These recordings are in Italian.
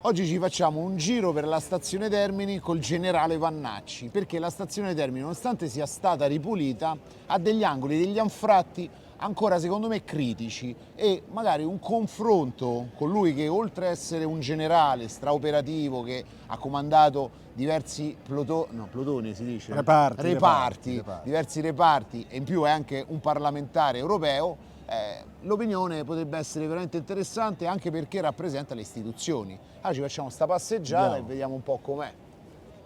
Oggi ci facciamo un giro per la stazione Termini col generale Vannacci, perché la stazione Termini, nonostante sia stata ripulita, ha degli angoli, degli anfratti ancora secondo me critici e magari un confronto con lui che oltre a essere un generale straoperativo che ha comandato diversi plotoni si dice? Reparti. Diversi reparti e in più è anche un parlamentare europeo, l'opinione potrebbe essere veramente interessante anche perché rappresenta le istituzioni. Allora ci facciamo sta passeggiata e vediamo un po' com'è.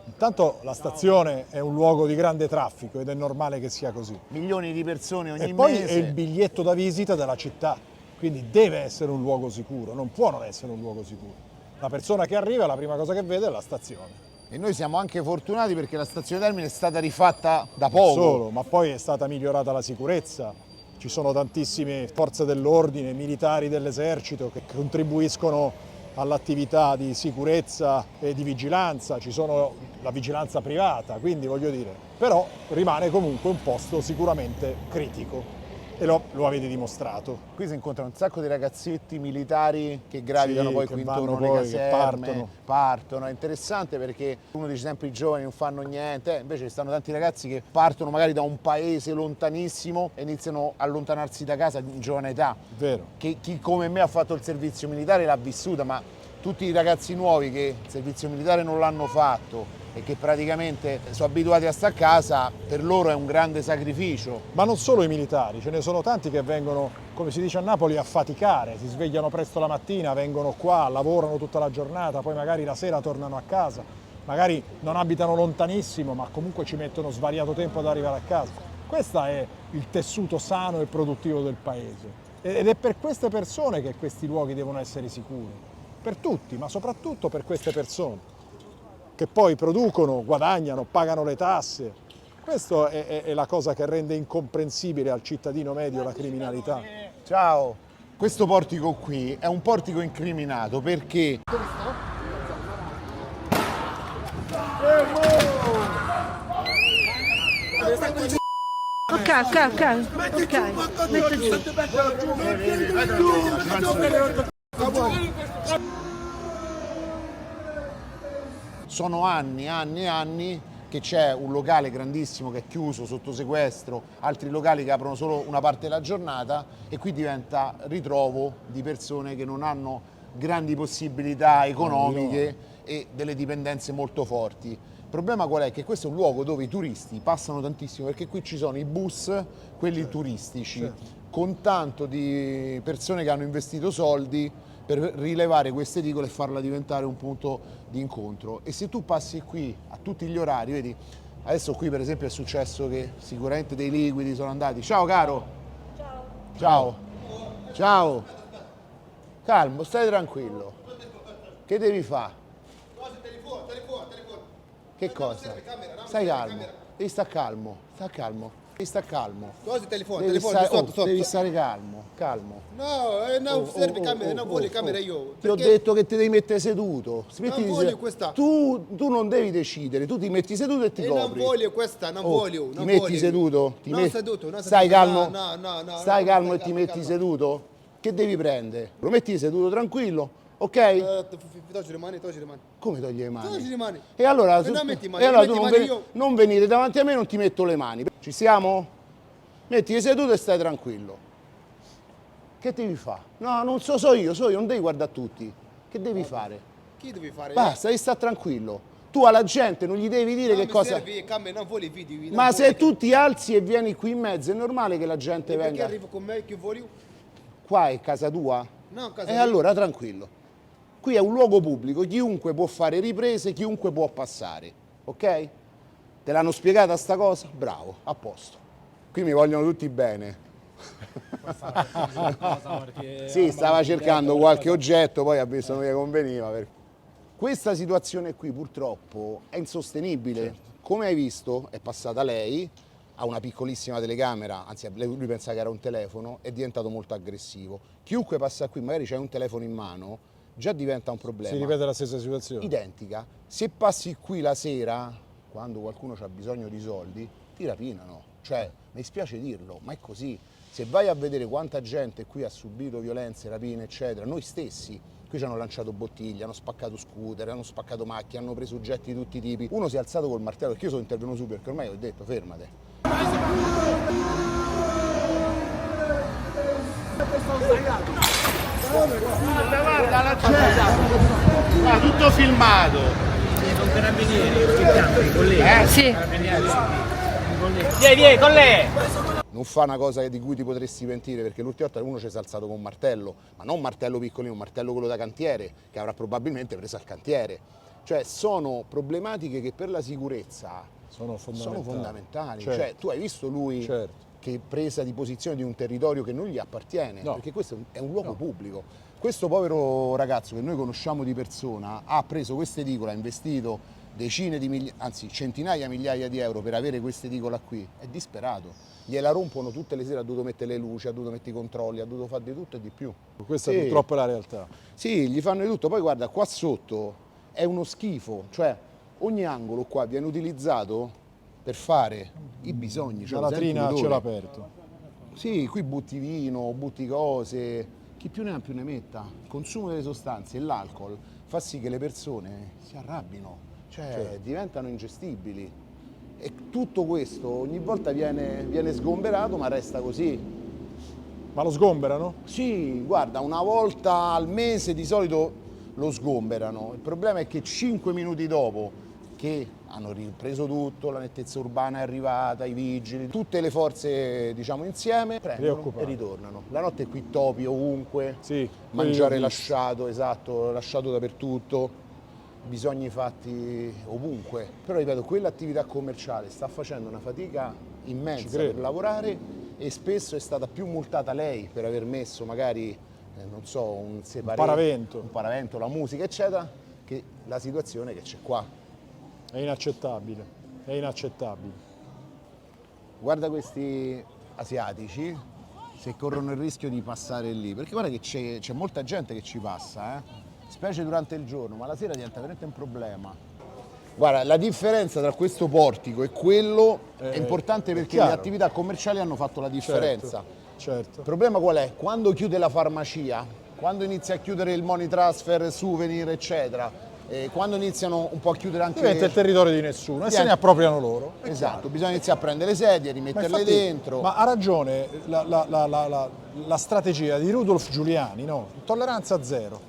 Intanto la stazione è un luogo di grande traffico ed è normale che sia così. Milioni di persone ogni E poi mese. è il biglietto da visita della città, quindi deve essere un luogo sicuro, non può non essere un luogo sicuro. La persona che arriva, la prima cosa che vede è la stazione. E noi siamo anche fortunati perché la stazione Termini è stata rifatta da Non poco. solo, ma poi è stata migliorata la sicurezza. Ci sono tantissime forze dell'ordine, militari dell'esercito che contribuiscono all'attività di sicurezza e di vigilanza, ci sono la vigilanza privata, quindi voglio dire, però rimane comunque un posto sicuramente critico e lo avete dimostrato. Qui si incontrano un sacco di ragazzetti militari che gravitano Sì, poi che qui vanno intorno alle poi, che caserme, partono. È interessante perché uno dice sempre i giovani non fanno niente, invece ci stanno tanti ragazzi che partono magari da un paese lontanissimo e iniziano a allontanarsi da casa in giovane età. Vero. Che chi come me ha fatto il servizio militare l'ha vissuta, ma tutti i ragazzi nuovi che il servizio militare non l'hanno fatto e che praticamente sono abituati a stare a casa, per loro è un grande sacrificio. Ma non solo i militari, ce ne sono tanti che vengono, come si dice a Napoli, a faticare, si svegliano presto la mattina, vengono qua, lavorano tutta la giornata, poi magari la sera tornano a casa, magari non abitano lontanissimo, ma comunque ci mettono svariato tempo ad arrivare a casa. Questo è il tessuto sano e produttivo del paese. Ed è per queste persone che questi luoghi devono essere sicuri. Per tutti, ma soprattutto per queste persone che poi producono, guadagnano, pagano le tasse. Questa è la cosa che rende incomprensibile al cittadino medio la criminalità. Ciao, questo portico qui è un portico incriminato perché Ok, metto giù. sono anni che c'è un locale grandissimo che è chiuso, sotto sequestro, altri locali che aprono solo una parte della giornata e qui diventa ritrovo di persone che non hanno grandi possibilità economiche e delle dipendenze molto forti. Il problema qual è? Che questo è un luogo dove i turisti passano tantissimo perché qui ci sono i bus, quelli turistici, con tanto di persone che hanno investito soldi per rilevare queste edicole e farla diventare un punto di incontro. E se tu passi qui a tutti gli orari, vedi, adesso qui per esempio è successo che sicuramente dei liquidi sono andati. Ciao caro! Ciao! Ciao! Calmo, stai tranquillo. Che devi fare? Telefono. Che cosa? Stai calmo, devi stare calmo, devi stare calmo. Cosa telefono? Devi Telefono, stare, sotto. devi stare calmo. No, non serve camera, non voglio camera io. Ti ho detto che ti devi mettere seduto. Non voglio questa. Tu non devi decidere, tu ti metti seduto e ti Non copri. voglio questa, non voglio. Ti non metti voglio. seduto? Non seduto, non Stai seduto. calmo? No. Stai calmo e ti calmo, metti calmo. seduto? Che devi prendere? Lo metti seduto tranquillo, ok? Togli le mani. Come togli le mani? Togli le mani. E allora, non metti mani, e allora metti tu mani io. non venire davanti a me, non ti metto le mani. Ci siamo? Mettiti seduto e stai tranquillo. Che devi fare? No, non so io, non devi guardare a tutti. Che devi fare? Che devi fare? Basta, devi stare tranquillo. Tu alla gente non gli devi dire che cosa... Serve, camera, non voglio video. Ma se tu ti alzi e vieni qui in mezzo, è normale che la gente Perché venga... arrivo con me che voglio? Qua è casa tua? No, casa E mia. allora tranquillo. Qui è un luogo pubblico, chiunque può fare riprese, chiunque può passare, ok? Te l'hanno spiegata sta cosa? Bravo, a posto. Qui mi vogliono tutti bene. Sì, stava cercando qualche oggetto, poi ha visto che conveniva. Questa situazione qui purtroppo è insostenibile. Come hai visto è passata lei, ha una piccolissima telecamera, anzi lui pensa che era un telefono, è diventato molto aggressivo. Chiunque passa qui, magari c'è un telefono in mano, già diventa un problema. Si ripete la stessa situazione. Identica. Se passi qui la sera, quando qualcuno ha bisogno di soldi, ti rapinano. Cioè, mi spiace dirlo, ma è così. Se vai a vedere quanta gente qui ha subito violenze, rapine, eccetera, noi stessi, qui ci hanno lanciato bottiglie, hanno spaccato scooter, hanno spaccato macchine, hanno preso oggetti di tutti i tipi. Uno si è alzato col martello, perché io sono intervenuto subito, perché ormai ho detto fermate. Guarda la gente! Guarda, tutto filmato! Sono carabinieri, colleghi. Sì. Vieni, con lei! Non fa una cosa di cui ti potresti pentire, perché l'ultima volta uno ci si è alzato con un martello, ma non un martello piccolino, un martello quello da cantiere, che avrà probabilmente preso al cantiere. Cioè sono problematiche che per la sicurezza Sono fondamentali. Certo. Cioè, tu hai visto lui Certo. che presa di posizione di un territorio che non gli appartiene, No. perché questo è un luogo pubblico. Questo povero ragazzo che noi conosciamo di persona ha preso questa edicola, ha investito decine di migliaia, anzi centinaia di migliaia di euro per avere questa edicola qui, è disperato. Gliela rompono tutte le sere, ha dovuto mettere le luci, ha dovuto mettere i controlli, ha dovuto fare di tutto e di più. Questa Sì. purtroppo è la realtà. Sì, gli fanno di tutto, poi guarda, qua sotto è uno schifo, cioè ogni angolo qua viene utilizzato per fare i bisogni. Cioè, La lo senti latrina a l'odore? cielo aperto. Sì, qui butti vino, butti cose, chi più ne ha più ne metta. Il consumo delle sostanze e l'alcol fa sì che le persone si arrabbino, cioè diventano ingestibili. E tutto questo ogni volta viene sgomberato, ma resta così. Ma lo sgomberano? Sì, guarda, una volta al mese di solito lo sgomberano. Il problema è che 5 minuti dopo che hanno ripreso tutto, la nettezza urbana è arrivata, i vigili, tutte le forze diciamo insieme, prendono Preoccupati. e ritornano. La notte qui topi ovunque, Sì, mangiare quelli l'ho visti. lasciato, esatto, lasciato dappertutto, bisogni fatti ovunque. Però ripeto, quell'attività commerciale sta facendo una fatica Ci immensa credo. per lavorare e spesso è stata più multata lei per aver messo magari, non so, un separé, paravento. un paravento, la musica, eccetera, che la situazione che c'è qua. È inaccettabile. È inaccettabile. Guarda questi asiatici se corrono il rischio di passare lì, perché guarda che c'è molta gente che ci passa, specie durante il giorno, ma la sera diventa veramente un problema. Guarda, la differenza tra questo portico e quello è importante è perché chiaro. le attività commerciali hanno fatto la differenza. Certo. Il problema qual è? Quando chiude la farmacia, quando inizia a chiudere il money transfer, souvenir, eccetera, quando iniziano un po' a chiudere anche Diventa il territorio di nessuno e se ne appropriano loro. È Esatto, chiaro. bisogna iniziare a prendere le sedie, Ma rimetterle infatti- dentro. Ma ha ragione la strategia di Rudolf Giuliani, no? Tolleranza zero.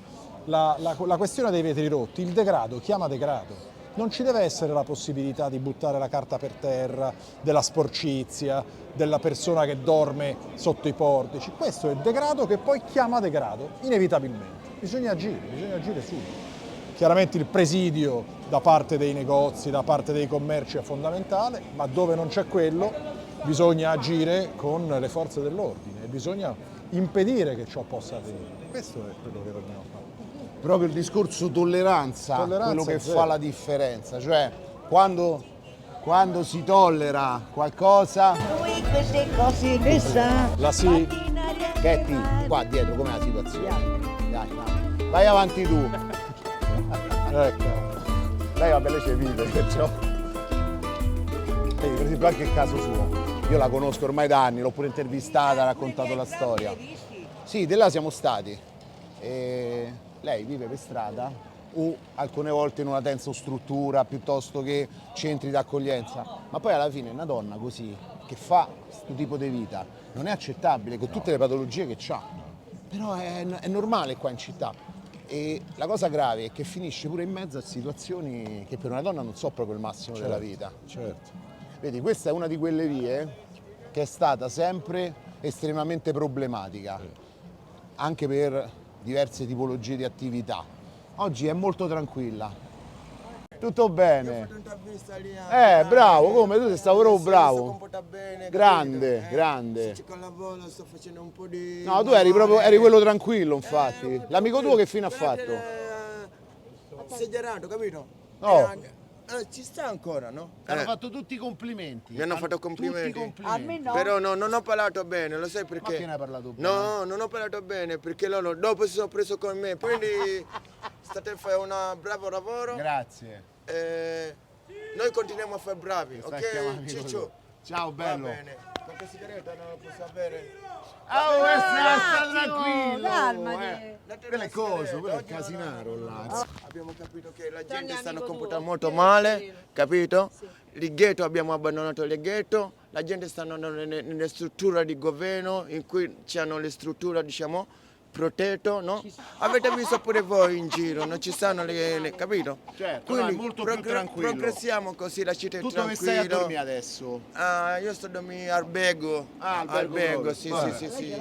La questione dei vetri rotti, il degrado chiama degrado. Non ci deve essere la possibilità di buttare la carta per terra, della sporcizia, della persona che dorme sotto i portici. Questo è degrado che poi chiama degrado, inevitabilmente. Bisogna agire subito. Chiaramente il presidio da parte dei negozi, da parte dei commerci è fondamentale, ma dove non c'è quello bisogna agire con le forze dell'ordine e bisogna impedire che ciò possa avvenire. Questo è quello che dobbiamo fare. Proprio il discorso tolleranza, Tolleranza quello che zero. fa la differenza, cioè quando si tollera qualcosa, Lui queste cose le sa. La si Chetti, qua dietro com'è la situazione? Dai, vai avanti tu. ecco. Lei vabbè, lei ci vive, perciò. Per esempio anche il caso suo, io la conosco ormai da anni, l'ho pure intervistata, ha raccontato la storia. Sì, di là siamo stati. E lei vive per strada o alcune volte in una tensostruttura piuttosto che centri d'accoglienza, ma poi alla fine una donna così che fa questo tipo di vita non è accettabile con tutte le patologie che ha, però è normale qua in città. E la cosa grave è che finisce pure in mezzo a situazioni che per una donna non so proprio il massimo della vita. Certo. Vedi, questa è una di quelle vie che è stata sempre estremamente problematica, anche per diverse tipologie di attività. Oggi è molto tranquilla. Tutto bene? Bravo, come? Tu sei stato proprio bravo. Grande, grande. Con lavoro sto facendo un po' di... No, tu eri quello tranquillo, infatti. L'amico tuo che fine ha fatto? Esagerato, capito? No. Ci sta ancora, no? Hanno fatto tutti i complimenti. Mi hanno fatto complimenti. Tutti i complimenti. Però no, non ho parlato bene, lo sai Ma perché? che ne hai parlato bene? No, non ho parlato bene perché loro dopo si sono preso con me. Quindi state fare un bravo lavoro. Grazie. Noi continuiamo a fare bravi, Sta chiamando ok? amico Ciccio, Ciao bello. Va bene. Qualche sigaretta non posso avere? Sta tranquillo. calmati. Quelle cose, quello è il casinaro là. Abbiamo capito che la gente sta comportando molto male, capito? Il ghetto, abbiamo abbandonato il ghetto, la gente sta nelle strutture di governo in cui c'hanno le strutture, diciamo, protette, no? Avete visto pure voi in giro, non ci stanno capito? Certo, no, è molto più tranquillo. Progressiamo così, la città è Tu tranquilla. dove stai a dormire adesso? Ah, io sto a dormire al Albergo. Albergo, sì, vabbè. sì.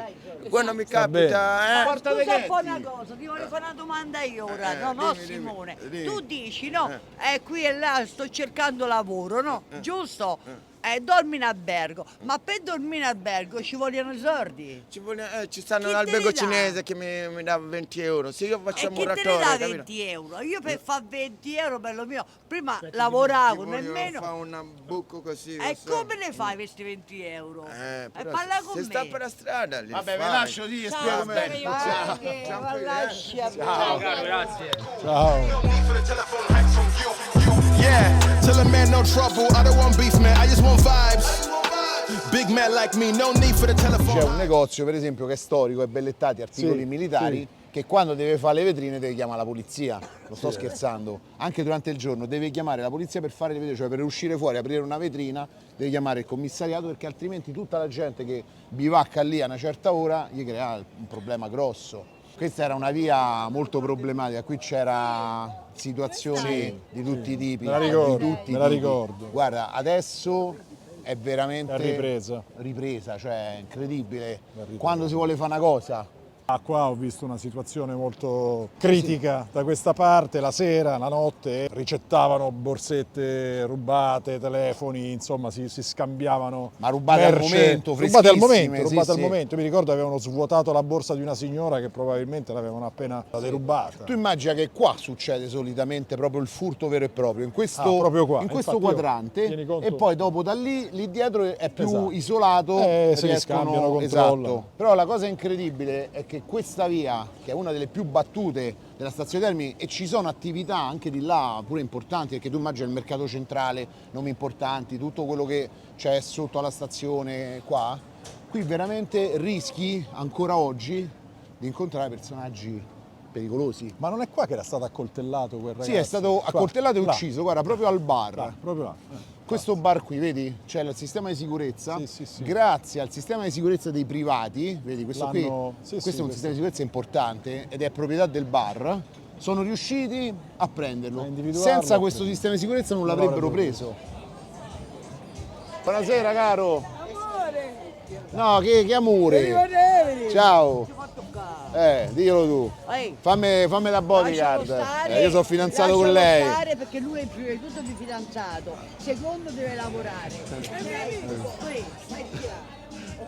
Quando mi capita, Porta dei Scusa un po' ghetti. una cosa, ti voglio fare una domanda io ora, no, dimmi, Simone. dimmi. Tu dici, no, qui e là sto cercando lavoro, no? Giusto? Dormi in albergo, ma per dormire in albergo ci vogliono i soldi. ci stanno Chi un te albergo li dà? cinese che mi dà 20 euro. Se io faccio E un chi te ne muratore, dà capito? 20 euro? Io per fare 20 euro, bello mio, prima lavoravo Fa nemmeno. un buco così. E lo so. come ne fai questi 20 euro? Però parla se con sta me. per la strada li Vabbè, ve fai. lascio di spiego meglio. Ciao caro, grazie. Ciao. Yeah, tell a man no trouble. I don't want beef, man. I just want vibes. Big man like me, no need for the telephone. C'è un negozio, per esempio, che è storico, è bellettati, articoli Sì, militari, sì. che quando deve fare le vetrine deve chiamare la polizia. Non sto scherzando. Anche durante il giorno deve chiamare la polizia per fare le vetrine, cioè per uscire fuori, aprire una vetrina, deve chiamare il commissariato perché altrimenti tutta la gente che bivacca lì a una certa ora gli crea un problema grosso. Questa era una via molto problematica, qui c'era situazioni di tutti i tipi. Me la ricordo, di tutti i me la tipi. ricordo. Guarda, adesso è veramente È ripresa. ripresa, cioè è incredibile. Quando si vuole fare una cosa, Qua ho visto una situazione molto critica da questa parte, la sera, la notte, ricettavano borsette rubate, telefoni, insomma si scambiavano ma rubate al merce. momento, rubate al freschissime, momento, sì, rubate al sì. momento. Mi ricordo avevano svuotato la borsa di una signora che probabilmente l'avevano appena derubata. tu immagina che qua succede solitamente proprio il furto vero e proprio, in questo, proprio qua. in questo Infatti io, quadrante, tieni conto- e poi dopo da lì dietro è più Esatto. isolato, Se li riescono- scambiano, controllano. esatto. Però la cosa incredibile è che questa via, che è una delle più battute della stazione Termini, e ci sono attività anche di là pure importanti, perché tu immagini il mercato centrale, nomi importanti, tutto quello che c'è sotto alla stazione qua, qui veramente rischi ancora oggi di incontrare personaggi pericolosi. Ma non è qua che era stato accoltellato quel ragazzo? Sì, è stato Qua, accoltellato e là, ucciso, guarda, proprio al bar. là, proprio là. Questo bar qui, vedi, c'è il sistema di sicurezza. Sì, sì, sì. Grazie al sistema di sicurezza dei privati, vedi, questo qui, L'hanno- sì, questo sì, è un questo- sistema di sicurezza importante ed è proprietà del bar. Sono riusciti a prenderlo. A individuarlo, Senza a questo prenderlo. sistema di sicurezza non Non l'avrebbero l'avrebbero preso. Buonasera, caro. No, che amore. Ciao. Diglielo tu. Ehi. Fammi da bodyguard. Lascialo stare, Io sono fidanzato con lascialo lei. stare perché lui è prima di tutto di fidanzato, secondo deve lavorare. Qui, stai via.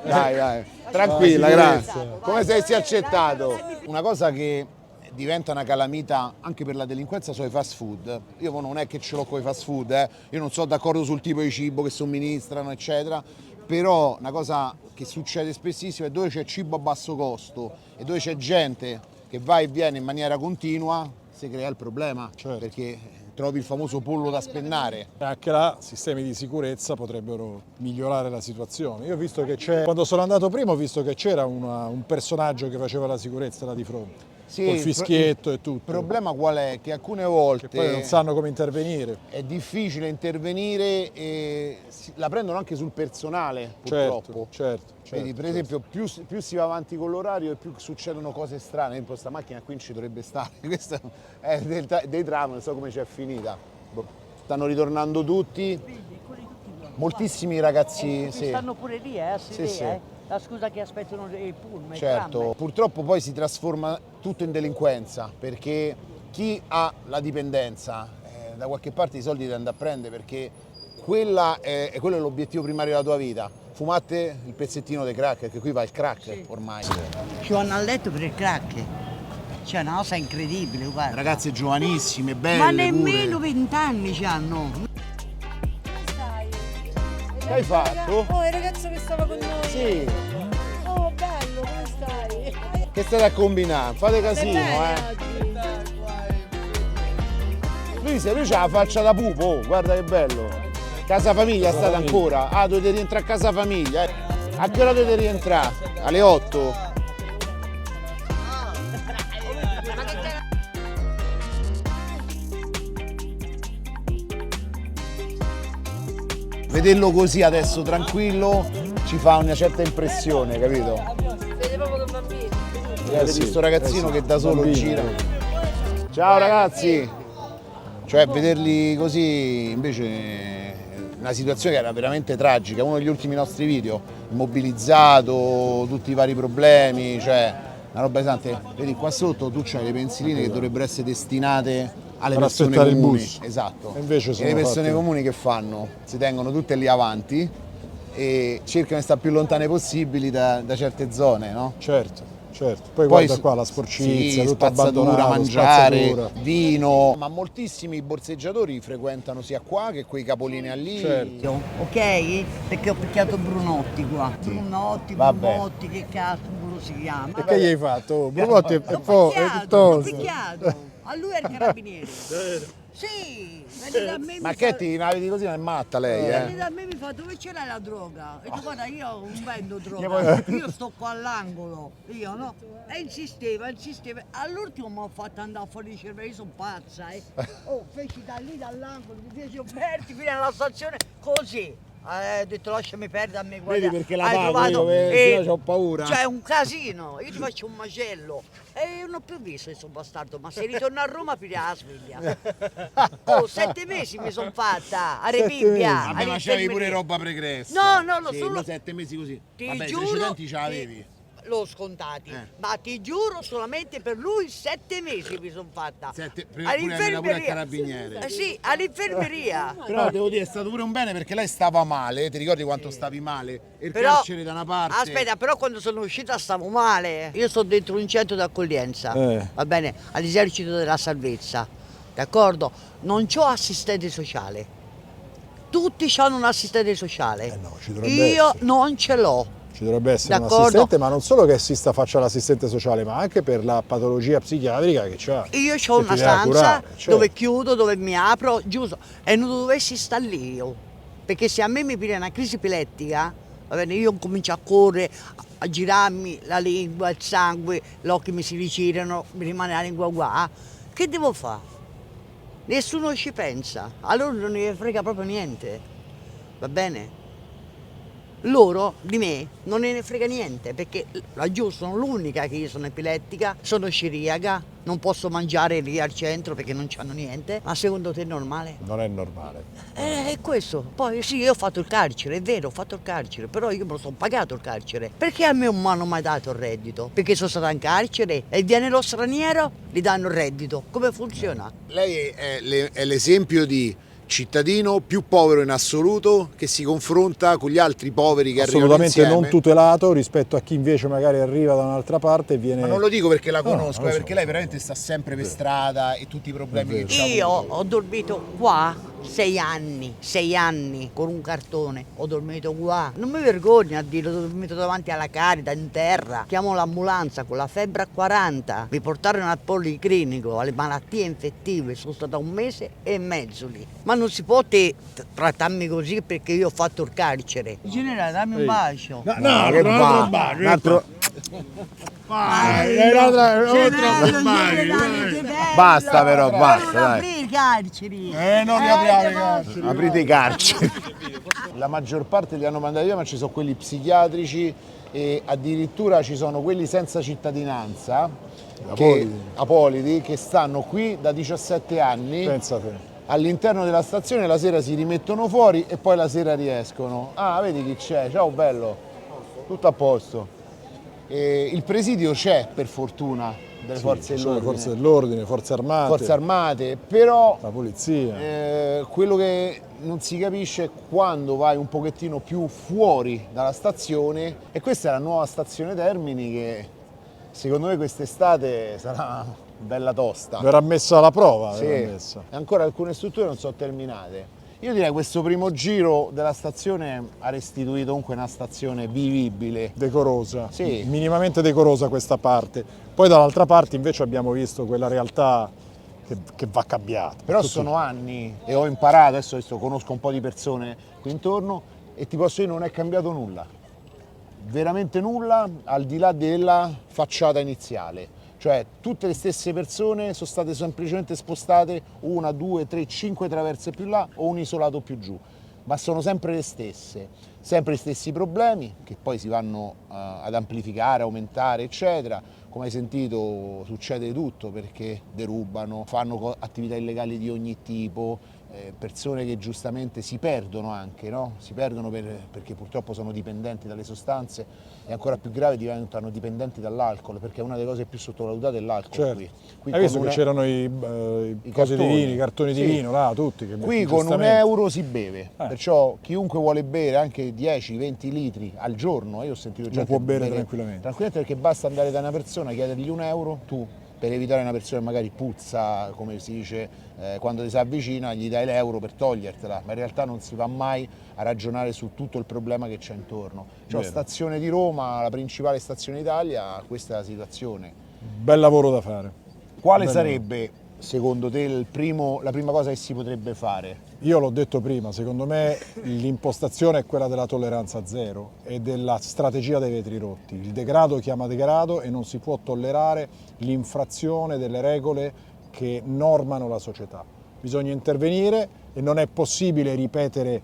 Dai, tranquilla, sicurezza. grazie. Come se sei accettato. Una cosa che diventa una calamita anche per la delinquenza sono i fast food. Io non è che ce l'ho con i fast food, io non sono d'accordo sul tipo di cibo che somministrano, eccetera, però una cosa che succede spessissimo è dove c'è cibo a basso costo e dove c'è gente che va e viene in maniera continua, si crea il problema, Certo. perché trovi il famoso pollo da spennare. E anche là sistemi di sicurezza potrebbero migliorare la situazione. Io ho visto che quando sono andato prima ho visto che c'era un personaggio che faceva la sicurezza là di fronte, Sì, col fischietto e tutto. Il problema qual è? Che alcune volte Che poi non sanno come intervenire. è difficile intervenire e la prendono anche sul personale, purtroppo. Certo. Vedi, per esempio, più si va avanti con l'orario e più succedono cose strane. Per esempio, questa macchina qui non ci dovrebbe stare. Questa è dei tram, non so come c'è finita. Boh. Stanno ritornando tutti. Moltissimi ragazzi. Sì. Stanno pure lì, a sedere, Sì, sì. La scusa che aspettano il pullman, il Certo, tram. purtroppo poi si trasforma tutto in delinquenza perché chi ha la dipendenza da qualche parte i soldi deve andare a prendere perché quello è l'obiettivo primario della tua vita. Fumate il pezzettino di crack, perché qui va il crack ormai. Ci vanno a letto per il crack. C'è una cosa incredibile, guarda. Ragazze giovanissime, belle Ma nemmeno pure. 20 anni hanno. Che hai fatto? Oh, il ragazzo che stava con noi. Sì, Oh, bello, come stai? che state a combinare? Fate casino, Oggi. Lui c'ha la faccia da pupo, oh, guarda che bello. Casa famiglia state ancora? Ah, dovete rientrare a casa famiglia. A che ora dovete rientrare? Alle 8? Vederlo così adesso tranquillo ci fa una certa impressione, capito? Vede proprio che bambini. Vedete questo ragazzino che da solo bambino. gira. Ciao ragazzi! Cioè vederli così invece è una situazione che era veramente tragica, uno degli ultimi nostri video, immobilizzato, tutti i vari problemi, cioè una roba pesante. Vedi qua sotto tu c'hai le pensiline che dovrebbero essere destinate alle Per persone aspettare il comuni. bus. Esatto. E invece sono le persone fatti- comuni che fanno? Si tengono tutte lì avanti e cercano di stare più lontane possibili da certe zone, no? Certo, certo. Poi guarda qua la sporcizia, sì, tutto spazzatura, abbandonato, mangiare, spazzatura. vino. Ma moltissimi borseggiatori frequentano sia qua che quei capolinea lì. Certo. Ok? Perché ho picchiato Brunotti qua. Brunotti, Vabbè. Brunotti, che cazzo si chiama? E che gli hai fatto? Oh, Brunotti è L'ho po', è picchiato, l'ho tosto. picchiato. A lui era il carabiniere. Sì, vedi da me Ma mi che fa- ti vedi così, non è matta lei, Viene eh? da me mi fa dove ce l'hai la droga? E tu guarda io non vendo droga, io sto qua all'angolo, io no? E insisteva, all'ultimo mi ha fatto andare fuori di cervello, io sono pazza Oh, feci da lì dall'angolo, mi feci Berti fino alla stazione così. Ho detto lasciami perdere a me, guarda. Vedi perché la hai pago trovato- io, sennò c'ho paura. Cioè un casino, io ti faccio un macello. E io non ho più visto questo bastardo, ma se ritorno a Roma pigliare la sveglia. Oh, 7 mesi mi sono fatta, a Rebibbia. Vabbè, ma c'avevi pure roba pregressa. No, lo sì, solo- 7 mesi così. Ti Vabbè, i giuro, precedenti ce l'avevi. l'ho scontati, ma ti giuro solamente per lui 7 mesi mi sono fatta. Pure al carabiniere. Sì, all'infermeria. Però devo dire, è stato pure un bene perché lei stava male, ti ricordi quanto stavi male? E il Però, carcere da una parte. aspetta, però quando sono uscita stavo male. Io sto dentro un centro d'accoglienza, va bene, all'esercito della salvezza, d'accordo? Non c'ho assistente sociale. Tutti hanno un assistente sociale. no, ci dovrebbe Io essere. non ce l'ho. Ci dovrebbe essere un D'accordo. assistente, ma non solo che faccia l'assistente sociale, ma anche per la patologia psichiatrica che c'ha. Io che ho ti una deve stanza curare, certo. dove chiudo, dove mi apro, giusto, e non dovessi stare lì io. Perché se a me mi viene una crisi epilettica, va bene, io comincio a correre, a girarmi la lingua, il sangue, gli occhi mi si rigirano, mi rimane la lingua qua. Che devo fare? Nessuno ci pensa, a loro non ne frega proprio niente, va bene? Loro di me non ne frega niente perché laggiù sono l'unica che io sono epilettica, sono celiaca, non posso mangiare lì al centro perché non c'hanno niente. Ma secondo te è normale? Non è normale. È questo. Poi sì, io ho fatto il carcere, è vero, ho fatto il carcere, però io me lo sono pagato il carcere. Perché a me non mi hanno mai dato il reddito? Perché sono stata in carcere e viene lo straniero, gli danno il reddito. Come funziona? Lei è l'esempio di cittadino più povero in assoluto che si confronta con gli altri poveri che arrivano Assolutamente insieme. non tutelato rispetto a chi invece magari arriva da un'altra parte e viene... Ma non lo dico perché la No, conosco, non lo so. perché lei veramente sta sempre per strada e tutti i problemi che c'ha. Io ho dormito qua 6 anni con un cartone, ho dormito qua. Non mi vergogno a dire, ho dormito davanti alla Carita, in terra. Chiamo l'ambulanza con la febbre a 40, mi portarono al policlinico, alle malattie infettive, sono stata 1 mese e mezzo lì. Ma non si può trattarmi così perché io ho fatto il carcere. Generale, dammi un bacio. No, che va. Un altro... Basta però, basta, Non dai. aprire i carceri. non li apriamo i carceri. Aprite i carceri. La maggior parte li hanno mandati via, ma ci sono quelli psichiatrici e addirittura ci sono quelli senza cittadinanza, apolidi, che stanno qui da 17 anni. Pensa te. All'interno della stazione la sera si rimettono fuori e poi la sera riescono. Ah, vedi chi c'è? Ciao bello. Tutto a posto. E il presidio c'è, per fortuna, delle forze Ci sono le dell'ordine. forze dell'ordine, forze armate, Forze armate, però la polizia. quello che non si capisce è quando vai un pochettino più fuori dalla stazione, e questa è la nuova stazione Termini che secondo me quest'estate sarà bella tosta. Verrà messa alla prova. Sì, verrà messa. e ancora alcune strutture non sono terminate. Io direi che questo primo giro della stazione ha restituito comunque una stazione vivibile. Decorosa, Sì. minimamente decorosa questa parte. Poi dall'altra parte invece abbiamo visto quella realtà che va cambiata. Però sono anni e ho imparato, adesso conosco un po' di persone qui intorno e ti posso dire non è cambiato nulla, veramente nulla al di là della facciata iniziale. Cioè tutte le stesse persone sono state semplicemente spostate 1, 2, 3, 5 traverse più là o un isolato più giù, ma sono sempre le stesse, sempre gli stessi problemi che poi si vanno ad amplificare, aumentare, eccetera. Come hai sentito succede tutto perché derubano, fanno attività illegali di ogni tipo, persone che giustamente si perdono anche, no? Si perdono perché purtroppo sono dipendenti dalle sostanze e ancora più grave diventano dipendenti dall'alcol, perché una delle cose più sottovalutate è l'alcol. Certo. Qui Hai visto con che c'erano i cosi di cartoni. vino, i cartoni di Sì. vino, là, tutti. Che Qui con €1 si beve, perciò chiunque vuole bere anche 10-20 litri al giorno, io ho sentito gente può bere bere tranquillamente. perché basta andare da una persona, chiedergli €1, tu per evitare una persona che magari puzza, come si dice, quando ti si avvicina, gli dai l'euro per togliertela, ma in realtà non si va mai a ragionare su tutto il problema che c'è intorno. Cioè, Vero. stazione di Roma, la principale stazione d'Italia, questa è la situazione. Bel lavoro da fare. Quale Bel sarebbe, secondo te, la prima cosa che si potrebbe fare? Io l'ho detto prima, secondo me l'impostazione è quella della tolleranza zero e della strategia dei vetri rotti. Il degrado chiama degrado e non si può tollerare l'infrazione delle regole che normano la società. Bisogna intervenire e non è possibile ripetere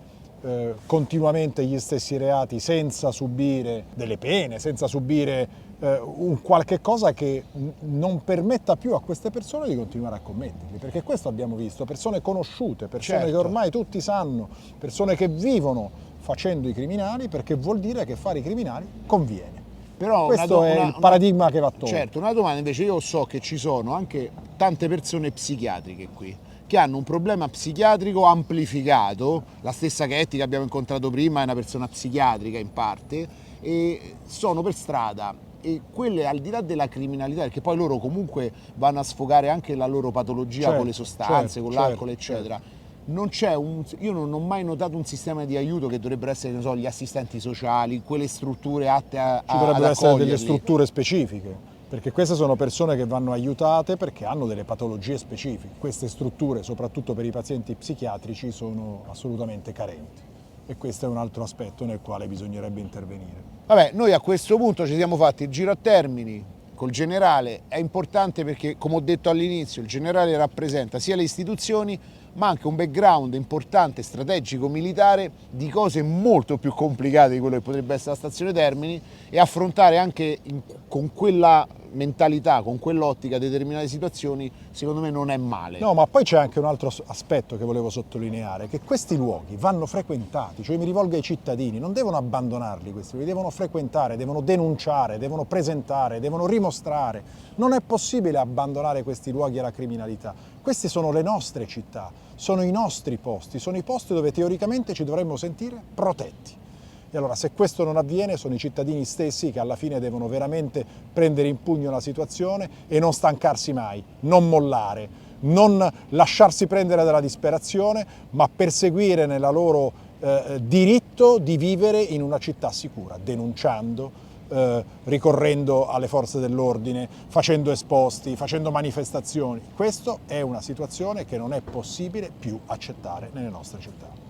continuamente gli stessi reati senza subire delle pene, senza subire un qualche cosa che non permetta più a queste persone di continuare a commetterli, perché questo abbiamo visto, persone conosciute, persone Certo. che ormai tutti sanno, persone che vivono facendo i criminali, perché vuol dire che fare i criminali conviene. Però Questo è il paradigma che va tolto. Certo, una domanda invece, io so che ci sono anche tante persone psichiatriche qui, che hanno un problema psichiatrico amplificato, la stessa Ketty che abbiamo incontrato prima è una persona psichiatrica in parte, e sono per strada, e quelle al di là della criminalità, perché poi loro comunque vanno a sfogare anche la loro patologia Certo, con le sostanze, certo, con l'alcol, certo, eccetera. Non c'è io non ho mai notato un sistema di aiuto che dovrebbero essere, non so, gli assistenti sociali, quelle strutture atte Ci ad dovrebbero essere delle accoglierli. strutture specifiche, perché queste sono persone che vanno aiutate perché hanno delle patologie specifiche. Queste strutture, soprattutto per i pazienti psichiatrici, sono assolutamente carenti e questo è un altro aspetto nel quale bisognerebbe intervenire. Vabbè, noi a questo punto ci siamo fatti il giro a termini col generale, è importante perché, come ho detto all'inizio, il generale rappresenta sia le istituzioni ma anche un background importante, strategico, militare, di cose molto più complicate di quello che potrebbe essere la stazione Termini, e affrontare anche con quella mentalità, con quell'ottica determinate situazioni, secondo me non è male. No, ma poi c'è anche un altro aspetto che volevo sottolineare, che questi luoghi vanno frequentati, cioè mi rivolgo ai cittadini, non devono abbandonarli questi luoghi, devono frequentare, devono denunciare, devono presentare, devono rimostrare. Non è possibile abbandonare questi luoghi alla criminalità. Queste sono le nostre città, sono i nostri posti, sono i posti dove teoricamente ci dovremmo sentire protetti. E allora se questo non avviene sono i cittadini stessi che alla fine devono veramente prendere in pugno la situazione e non stancarsi mai, non mollare, non lasciarsi prendere dalla disperazione, ma perseguire nel loro diritto di vivere in una città sicura, denunciando, ricorrendo alle forze dell'ordine, facendo esposti, facendo manifestazioni. Questa è una situazione che non è possibile più accettare nelle nostre città.